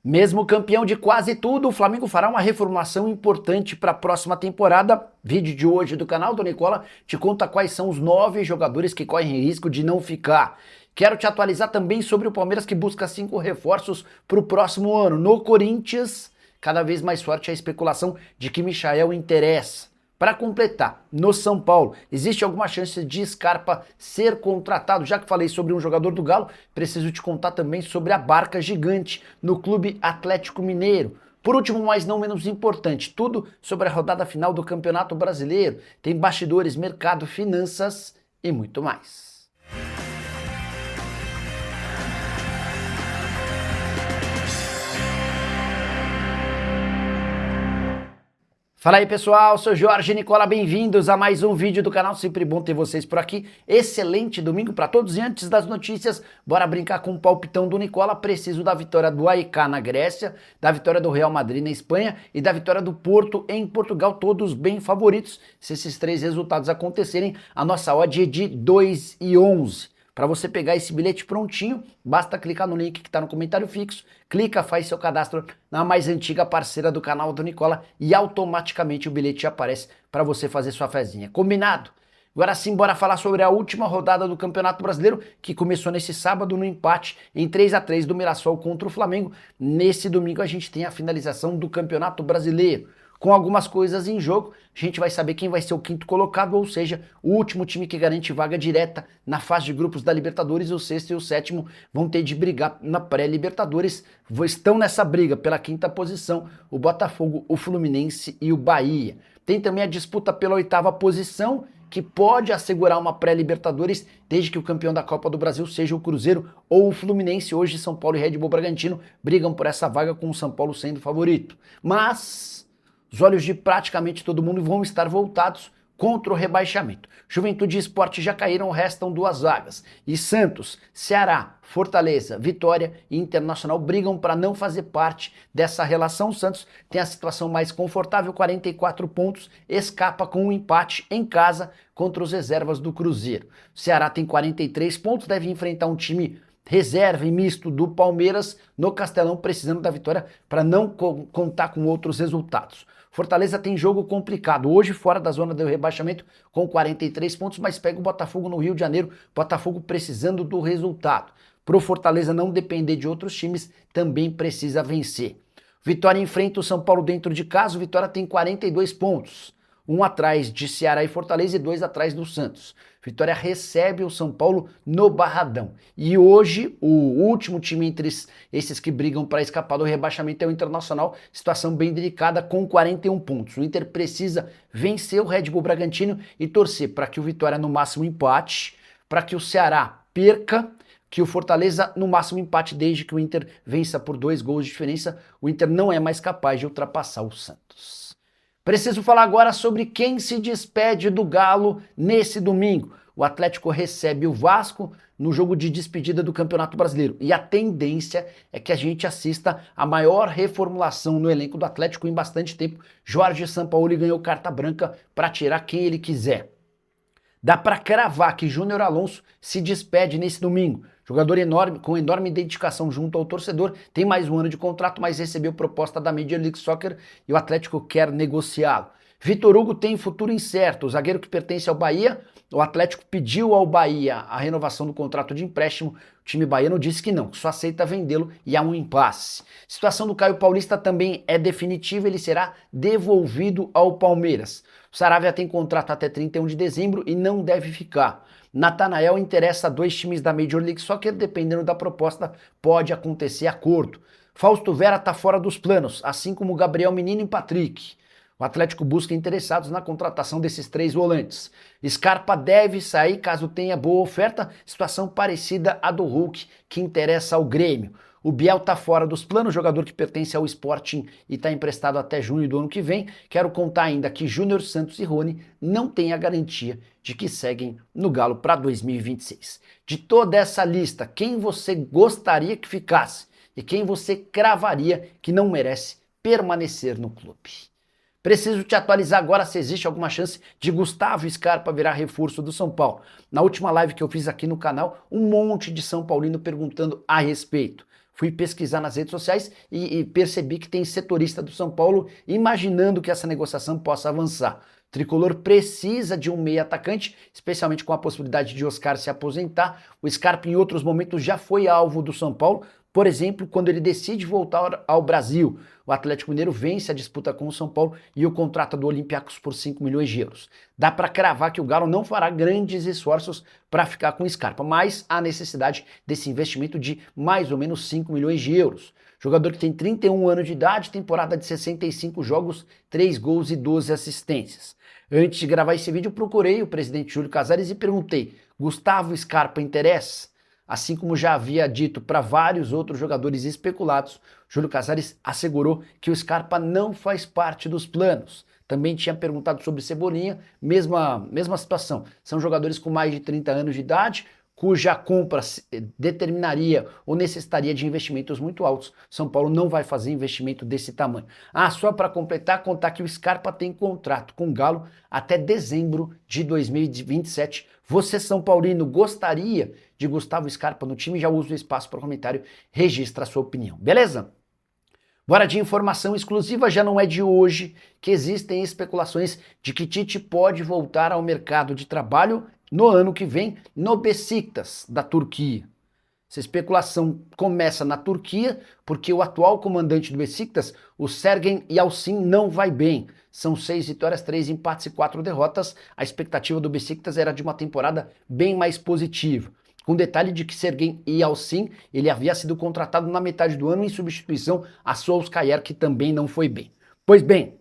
Mesmo campeão de quase tudo, o Flamengo fará uma reformulação importante para a próxima temporada. Vídeo de hoje do canal do Nicola te conta quais são os 9 jogadores que correm risco de não ficar. Quero te atualizar também sobre o Palmeiras que busca 5 reforços para o próximo ano. No Corinthians, cada vez mais forte a especulação de que Michael interessa. Para completar, no São Paulo, existe alguma chance de Scarpa ser contratado? Já que falei sobre um jogador do Galo, preciso te contar também sobre a barca gigante no Clube Atlético Mineiro. Por último, mas não menos importante, tudo sobre a rodada final do Campeonato Brasileiro. Tem bastidores, mercado, finanças e muito mais. Fala aí pessoal, sou Jorge Nicola, bem-vindos a mais um vídeo do canal, sempre bom ter vocês por aqui. Excelente domingo para todos e antes das notícias, bora brincar com o palpitão do Nicola. Preciso da vitória do AEK na Grécia, da vitória do Real Madrid na Espanha e da vitória do Porto em Portugal, todos bem favoritos. Se esses 3 resultados acontecerem, a nossa odd é de 2,11. Para você pegar esse bilhete prontinho, basta clicar no link que está no comentário fixo, clica, faz seu cadastro na mais antiga parceira do canal do Nicola e automaticamente o bilhete aparece para você fazer sua fezinha. Combinado? Agora sim, bora falar sobre a última rodada do Campeonato Brasileiro, que começou nesse sábado no empate em 3-3 do Mirassol contra o Flamengo. Nesse domingo a gente tem a finalização do Campeonato Brasileiro. Com algumas coisas em jogo, a gente vai saber quem vai ser o 5º colocado, ou seja, o último time que garante vaga direta na fase de grupos da Libertadores, o 6º e o 7º vão ter de brigar na pré-Libertadores, estão nessa briga pela 5ª posição, o Botafogo, o Fluminense e o Bahia. Tem também a disputa pela 8ª posição, que pode assegurar uma pré-Libertadores, desde que o campeão da Copa do Brasil seja o Cruzeiro ou o Fluminense. Hoje São Paulo e Red Bull Bragantino brigam por essa vaga, com o São Paulo sendo favorito. Mas os olhos de praticamente todo mundo vão estar voltados contra o rebaixamento. Juventude e Sport já caíram, restam 2 vagas. E Santos, Ceará, Fortaleza, Vitória e Internacional brigam para não fazer parte dessa relação. O Santos tem a situação mais confortável, 44 pontos, escapa com um empate em casa contra os reservas do Cruzeiro. O Ceará tem 43 pontos, deve enfrentar um time reserva e misto do Palmeiras no Castelão, precisando da vitória para não contar com outros resultados. Fortaleza tem jogo complicado, hoje fora da zona do rebaixamento com 43 pontos, mas pega o Botafogo no Rio de Janeiro, Botafogo precisando do resultado. Para o Fortaleza não depender de outros times, também precisa vencer. Vitória enfrenta o São Paulo dentro de casa, o Vitória tem 42 pontos. 1 atrás de Ceará e Fortaleza e 2 atrás do Santos. Vitória recebe o São Paulo no Barradão. E hoje, o último time entre esses que brigam para escapar do rebaixamento é o Internacional. Situação bem delicada com 41 pontos. O Inter precisa vencer o Red Bull Bragantino e torcer para que o Vitória no máximo empate, para que o Ceará perca, que o Fortaleza no máximo empate, desde que o Inter vença por 2 gols de diferença. O Inter não é mais capaz de ultrapassar o Santos. Preciso falar agora sobre quem se despede do Galo nesse domingo. O Atlético recebe o Vasco no jogo de despedida do Campeonato Brasileiro. E a tendência é que a gente assista a maior reformulação no elenco do Atlético em bastante tempo. Jorge Sampaoli ganhou carta branca para tirar quem ele quiser. Dá para cravar que Júnior Alonso se despede nesse domingo. Jogador enorme, com enorme dedicação junto ao torcedor, tem mais um ano de contrato, mas recebeu proposta da Major League Soccer e o Atlético quer negociá-lo. Vitor Hugo tem futuro incerto, o zagueiro que pertence ao Bahia, o Atlético pediu ao Bahia a renovação do contrato de empréstimo, o time baiano disse que não, só aceita vendê-lo e há um impasse. A situação do Caio Paulista também é definitiva, ele será devolvido ao Palmeiras. O Saravia tem contrato até 31 de dezembro e não deve ficar. Natanael interessa a 2 times da Major League Soccer, dependendo da proposta, pode acontecer acordo. Fausto Vera está fora dos planos, assim como Gabriel Menino e Patrick. O Atlético busca interessados na contratação desses 3 volantes. Scarpa deve sair caso tenha boa oferta, situação parecida à do Hulk, que interessa ao Grêmio. O Biel está fora dos planos, jogador que pertence ao Sporting e está emprestado até junho do ano que vem. Quero contar ainda que Júnior Santos e Rony não têm a garantia de que seguem no Galo para 2026. De toda essa lista, quem você gostaria que ficasse e quem você cravaria que não merece permanecer no clube? Preciso te atualizar agora se existe alguma chance de Gustavo Scarpa virar reforço do São Paulo. Na última live que eu fiz aqui no canal, um monte de São Paulino perguntando a respeito. Fui pesquisar nas redes sociais e percebi que tem setorista do São Paulo imaginando que essa negociação possa avançar. O Tricolor precisa de um meia atacante, especialmente com a possibilidade de Oscar se aposentar. O Scarpa em outros momentos já foi alvo do São Paulo, por exemplo, quando ele decide voltar ao Brasil. O Atlético Mineiro vence a disputa com o São Paulo e o contrata do Olympiacos por 5 milhões de euros. Dá para cravar que o Galo não fará grandes esforços para ficar com o Scarpa, mas há necessidade desse investimento de mais ou menos 5 milhões de euros. Jogador que tem 31 anos de idade, temporada de 65 jogos, 3 gols e 12 assistências. Antes de gravar esse vídeo, procurei o presidente Júlio Casares e perguntei: Gustavo Scarpa interessa? Assim como já havia dito para vários outros jogadores especulados, Júlio Casares assegurou que o Scarpa não faz parte dos planos. Também tinha perguntado sobre Cebolinha, mesma situação. São jogadores com mais de 30 anos de idade, cuja compra determinaria ou necessitaria de investimentos muito altos. São Paulo não vai fazer investimento desse tamanho. Só para completar, contar que o Scarpa tem contrato com o Galo até dezembro de 2027. Você, São Paulino, gostaria de Gustavo Scarpa no time? Já usa o espaço para comentário, registra a sua opinião, beleza? Bora de informação exclusiva, já não é de hoje que existem especulações de que Tite pode voltar ao mercado de trabalho no ano que vem no Besiktas, da Turquia. Essa especulação começa na Turquia porque o atual comandante do Besiktas, o Sergen Yalçın, não vai bem. São 6 vitórias, 3 empates e 4 derrotas. A expectativa do Besiktas era de uma temporada bem mais positiva. Com detalhe de que Sergen Yalçın, ele havia sido contratado na metade do ano em substituição a Solskjaer, que também não foi bem. Pois bem,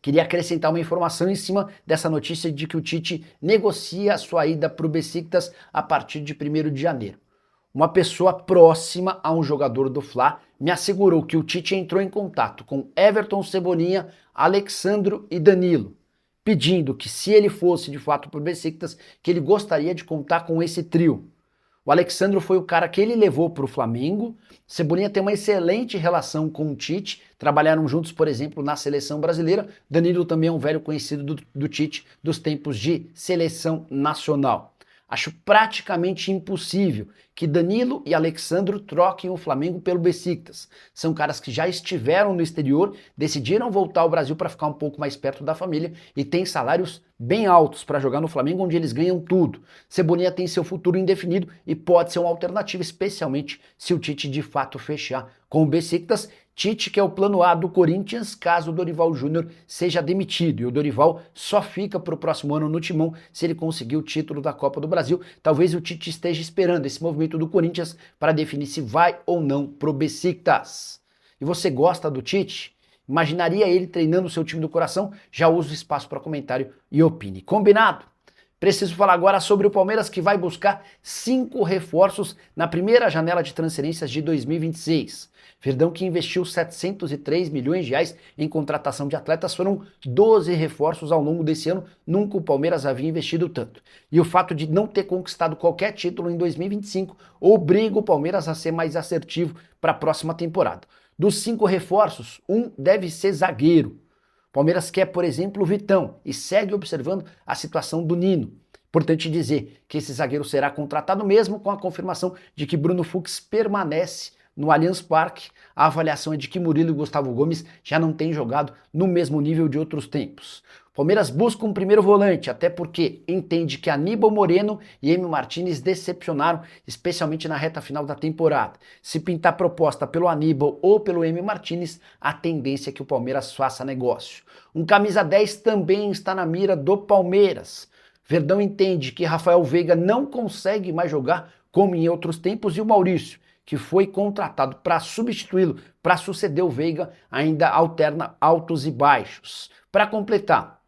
queria acrescentar uma informação em cima dessa notícia de que o Tite negocia a sua ida para o Besiktas a partir de 1º de janeiro. Uma pessoa próxima a um jogador do Fla me assegurou que o Tite entrou em contato com Everton, Cebolinha, Alexandro e Danilo, pedindo que, se ele fosse de fato para o Besiktas, que ele gostaria de contar com esse trio. O Alexandro foi o cara que ele levou para o Flamengo. Cebolinha tem uma excelente relação com o Tite, trabalharam juntos, por exemplo, na seleção brasileira. Danilo também é um velho conhecido do Tite dos tempos de seleção nacional. Acho praticamente impossível que Danilo e Alexandro troquem o Flamengo pelo Besiktas. São caras que já estiveram no exterior, decidiram voltar ao Brasil para ficar um pouco mais perto da família e têm salários bem altos para jogar no Flamengo, onde eles ganham tudo. Cebolinha tem seu futuro indefinido e pode ser uma alternativa, especialmente se o Tite de fato fechar com o Besiktas. Tite, que é o plano A do Corinthians, caso o Dorival Júnior seja demitido. E o Dorival só fica para o próximo ano no timão se ele conseguir o título da Copa do Brasil. Talvez o Tite esteja esperando esse movimento do Corinthians para definir se vai ou não pro Besiktas. E você gosta do Tite? Imaginaria ele treinando o seu time do coração? Já uso o espaço para comentário e opine. Combinado? Preciso falar agora sobre o Palmeiras, que vai buscar 5 reforços na primeira janela de transferências de 2026. Verdão, que investiu 703 milhões de reais em contratação de atletas, foram 12 reforços ao longo desse ano. Nunca o Palmeiras havia investido tanto. E o fato de não ter conquistado qualquer título em 2025 obriga o Palmeiras a ser mais assertivo para a próxima temporada. Dos 5 reforços, um deve ser zagueiro. Palmeiras quer, por exemplo, o Vitão e segue observando a situação do Nino. Importante dizer que esse zagueiro será contratado mesmo com a confirmação de que Bruno Fux permanece no Allianz Parque. A avaliação é de que Murilo e Gustavo Gomes já não têm jogado no mesmo nível de outros tempos. Palmeiras busca um primeiro volante, até porque entende que Aníbal Moreno e Emi Martínez decepcionaram, especialmente na reta final da temporada. Se pintar proposta pelo Aníbal ou pelo Emi Martínez, a tendência é que o Palmeiras faça negócio. Um camisa 10 também está na mira do Palmeiras. Verdão entende que Rafael Veiga não consegue mais jogar como em outros tempos e o Maurício, que foi contratado para substituí-lo, para suceder o Veiga, ainda alterna altos e baixos. Para completar,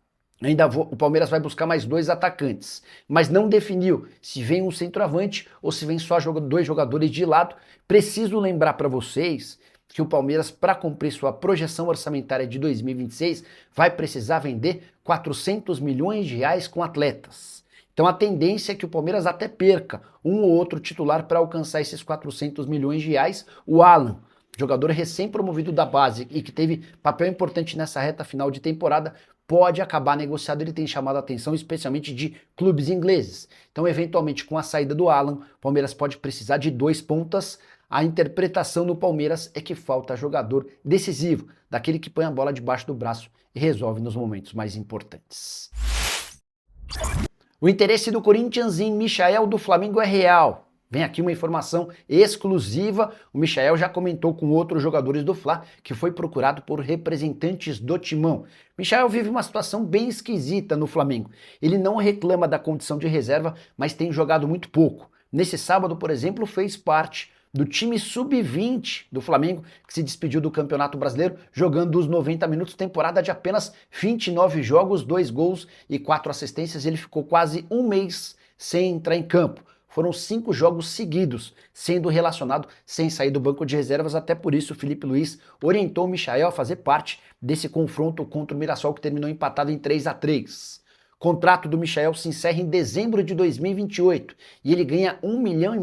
o Palmeiras vai buscar mais 2 atacantes, mas não definiu se vem um centroavante ou se vem só 2 jogadores de lado. Preciso lembrar para vocês que o Palmeiras, para cumprir sua projeção orçamentária de 2026, vai precisar vender 400 milhões de reais com atletas. Então a tendência é que o Palmeiras até perca um ou outro titular para alcançar esses 400 milhões de reais. O Alan, jogador recém-promovido da base e que teve papel importante nessa reta final de temporada, pode acabar negociado. Ele tem chamado a atenção especialmente de clubes ingleses. Então, eventualmente, com a saída do Alan, o Palmeiras pode precisar de 2 pontas. A interpretação no Palmeiras é que falta jogador decisivo, daquele que põe a bola debaixo do braço e resolve nos momentos mais importantes. O interesse do Corinthians em Michael do Flamengo é real. Vem aqui uma informação exclusiva, o Michael já comentou com outros jogadores do Fla que foi procurado por representantes do Timão. Michael vive uma situação bem esquisita no Flamengo. Ele não reclama da condição de reserva, mas tem jogado muito pouco. Nesse sábado, por exemplo, fez parte do time sub-20 do Flamengo, que se despediu do Campeonato Brasileiro, jogando os 90 minutos, temporada de apenas 29 jogos, 2 gols e 4 assistências. Ele ficou quase um mês sem entrar em campo. Foram 5 jogos seguidos, sendo relacionado sem sair do banco de reservas, até por isso o Felipe Luiz orientou o Michael a fazer parte desse confronto contra o Mirassol, que terminou empatado em 3-3. O contrato do Michael se encerra em dezembro de 2028 e ele ganha R$1,5 milhão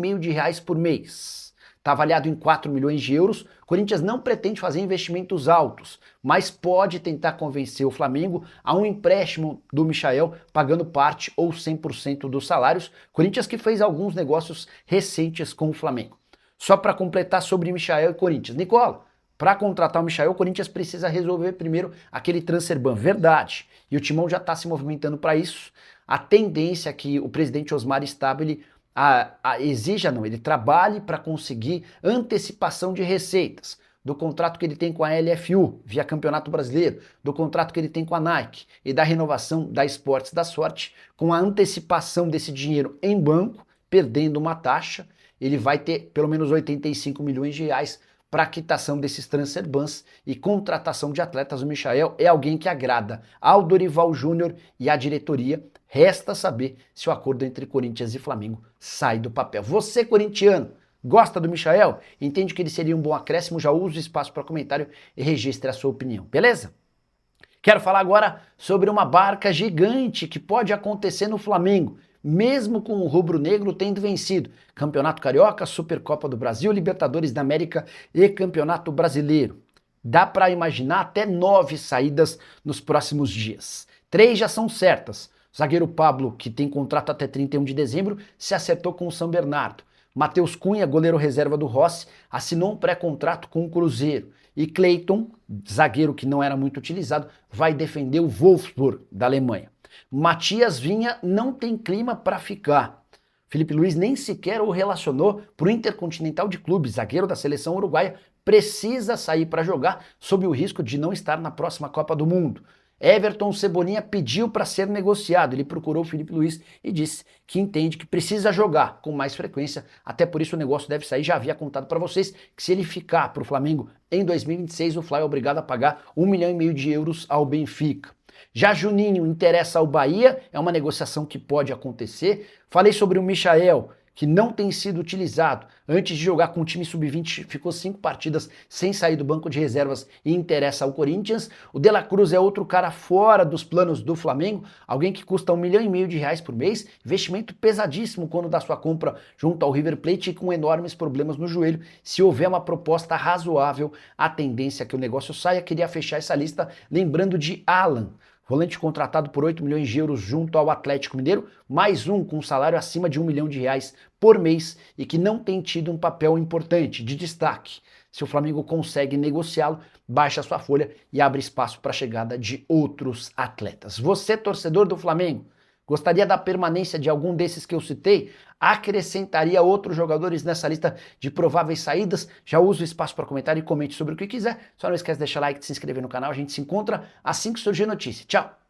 por mês. Está avaliado em 4 milhões de euros. O Corinthians não pretende fazer investimentos altos, mas pode tentar convencer o Flamengo a um empréstimo do Michael, pagando parte ou 100% dos salários. Corinthians que fez alguns negócios recentes com o Flamengo. Só para completar sobre Michael e Corinthians. Nicola, para contratar o Michael, o Corinthians precisa resolver primeiro aquele transfer ban. Verdade. E o Timão já está se movimentando para isso. A tendência é que o presidente Osmar Stabile ele trabalhe para conseguir antecipação de receitas do contrato que ele tem com a LFU, via Campeonato Brasileiro, do contrato que ele tem com a Nike e da renovação da Esportes da Sorte, com a antecipação desse dinheiro em banco, perdendo uma taxa, ele vai ter pelo menos 85 milhões de reais para a quitação desses transfer bans e contratação de atletas. O Michael é alguém que agrada ao Dorival Júnior e à diretoria. Resta saber se o acordo entre Corinthians e Flamengo sai do papel. Você, corintiano, gosta do Michael? Entende que ele seria um bom acréscimo? Já use o espaço para comentário e registre a sua opinião, beleza? Quero falar agora sobre uma barca gigante que pode acontecer no Flamengo, mesmo com o rubro-negro tendo vencido Campeonato Carioca, Supercopa do Brasil, Libertadores da América e Campeonato Brasileiro. Dá para imaginar até 9 saídas nos próximos dias. 3 já são certas. O zagueiro Pablo, que tem contrato até 31 de dezembro, se acertou com o São Bernardo. Matheus Cunha, goleiro reserva do Rossi, assinou um pré-contrato com o Cruzeiro. E Cleiton, zagueiro que não era muito utilizado, vai defender o Wolfsburg da Alemanha. Matias Vinha não tem clima para ficar. Felipe Luiz nem sequer o relacionou para o Intercontinental de Clubes. Zagueiro da seleção uruguaia precisa sair para jogar sob o risco de não estar na próxima Copa do Mundo. Everton Cebolinha pediu para ser negociado. Ele procurou o Felipe Luiz e disse que entende que precisa jogar com mais frequência. Até por isso o negócio deve sair. Já havia contado para vocês que se ele ficar para o Flamengo em 2026, o Fla é obrigado a pagar R$1,5 milhão ao Benfica. Já Juninho interessa ao Bahia, é uma negociação que pode acontecer. Falei sobre o Michael, que não tem sido utilizado. Antes de jogar com o time sub-20, ficou 5 partidas sem sair do banco de reservas e interessa ao Corinthians. O De La Cruz é outro cara fora dos planos do Flamengo, alguém que custa R$1,5 milhão por mês, investimento pesadíssimo quando dá sua compra junto ao River Plate e com enormes problemas no joelho. Se houver uma proposta razoável, a tendência é que o negócio saia. Queria fechar essa lista lembrando de Alan, volante contratado por 8 milhões de euros junto ao Atlético Mineiro, mais um com um salário acima de R$1 milhão por mês e que não tem tido um papel importante, de destaque. Se o Flamengo consegue negociá-lo, baixa sua folha e abre espaço para a chegada de outros atletas. Você, torcedor do Flamengo, gostaria da permanência de algum desses que eu citei? Acrescentaria outros jogadores nessa lista de prováveis saídas? Já usa o espaço para comentar e comente sobre o que quiser. Só não esquece de deixar like, de se inscrever no canal. A gente se encontra assim que surgir notícia. Tchau!